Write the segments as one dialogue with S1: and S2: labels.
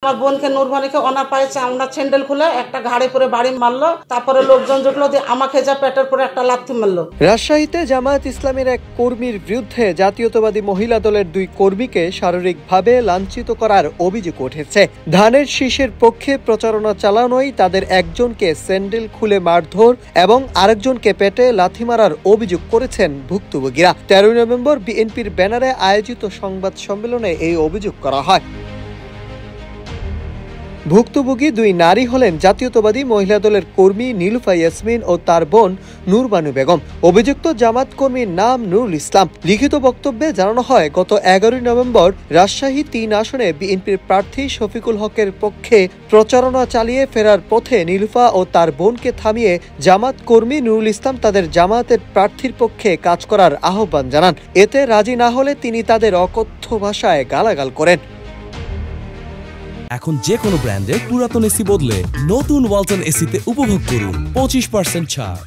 S1: তার বোনকে নুরবানিকে ওনার পায়ে ওনার স্যান্ডেল খুলে একটা ঘাড়ে পরে বাড়ি মারলো। তারপরে লোকজন জুটলো দিয়ে আমাকে যা পেটের পরে একটা লাথি মারলো।
S2: রাজশাহীতে জামায়াত ইসলামের এক কর্মীর বিরুদ্ধে জাতীয়তাবাদী মহিলা দলের 2 কর্মীকে শারীরিকভাবে লাঞ্ছিত করার অভিযোগ উঠেছে। ধানের শীষের পক্ষে প্রচারণা চালানোয় তাদের একজনকে স্যান্ডেল খুলে মারধর এবং আরেকজনকে পেটে লাথি মারার অভিযোগ করেছেন ভুক্তভোগীরা। 13 নভেম্বর বিএনপির ব্যানারে আয়োজিত সংবাদ সম্মেলনে এই অভিযোগ করা হয়। ভুক্তভোগী 2 নারী হলেন জাতীয়তাবাদী মহিলা দলের কর্মী নীলুফা ইয়াসমিন ও তার বোন নূরবানু বেগম। অভিযুক্ত জামাত কর্মীর নাম নুরুল ইসলাম। লিখিত বক্তব্যে জানানো হয়, গত 11 নভেম্বর রাজশাহী 3 আসনে বিএনপির প্রার্থী শফিকুল হকের পক্ষে প্রচারণা চালিয়ে ফেরার পথে নীলুফা ও তার বোনকে থামিয়ে জামাত কর্মী নুরুল ইসলাম তাদের জামাতের প্রার্থীর পক্ষে কাজ করার আহ্বান জানান। এতে রাজি না হলে তিনি তাদের অকথ্য ভাষায় গালাগাল করেন।
S3: এখন যে কোনো ব্র্যান্ডের পুরাতন এসি বদলে নতুন ওয়ালটন এসিতে উপভোগ করুন 25% ছাড়।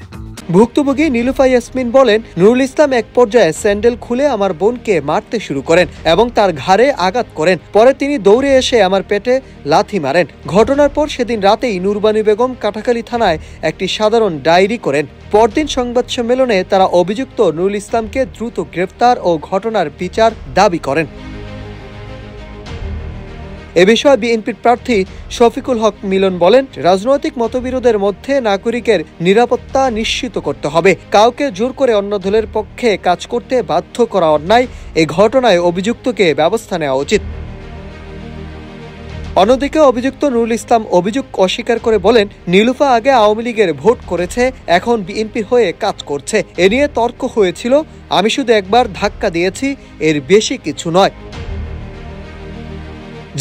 S2: ভুক্তভোগী নীলুফা ইয়াসমিন বলেন, নুরুল ইসলাম এক পর্যায়ে স্যান্ডেল খুলে আমার বোনকে মারতে শুরু করেন এবং তার ঘাড়ে আঘাত করেন। পরে তিনি দৌড়ে এসে আমার পেটে লাথি মারেন। ঘটনার পর সেদিন রাতেই নূরবানু বেগম কাটাখালী থানায় একটি সাধারণ ডায়েরি করেন। পরদিন সংবাদ সম্মেলনে তারা অভিযুক্ত নুরুল ইসলামকে দ্রুত গ্রেফতার ও ঘটনার বিচার দাবি করেন। এ বিষয়ে বিএনপির প্রার্থী শফিকুল হক মিলন বলেন, রাজনৈতিক মতবিরোধের মধ্যে নাগরিকের নিরাপত্তা নিশ্চিত করতে হবে। কাউকে জোর করে অন্য দলের পক্ষে কাজ করতে বাধ্য করা অন্যায়। এই ঘটনায় অভিযুক্তকে ব্যবস্থা নেওয়া উচিত। অন্যদিকে অভিযুক্ত নুরুল ইসলাম অভিযোগ অস্বীকার করে বলেন, নীলুফা আগে আওয়ামী লীগের ভোট করেছে, এখন বিএনপির হয়ে কাজ করছে। এ নিয়ে তর্ক হয়েছিল, আমি শুধু একবার ধাক্কা দিয়েছি, এর বেশি কিছু নয়।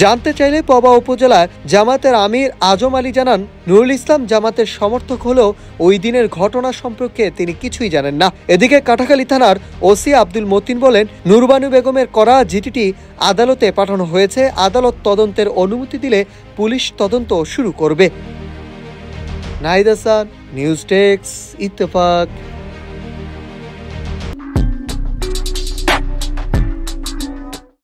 S2: জানতে চাইলে পবা উপজেলার জামাতের আমির আজম আলী জানান, নুরুল ইসলাম জামাতের সমর্থক হলেও ওই দিনের ঘটনা সম্পর্কে তিনি কিছুই জানেন না। এদিকে কাটাখালী থানার ওসি আব্দুল মতিন বলেন, নূরবানু বেগমের করা চিঠিটি আদালতে পাঠানো হয়েছে। আদালত তদন্তের অনুমতি দিলে পুলিশ তদন্ত শুরু করবে। Nahid Hasan, news desk, Ittefaq.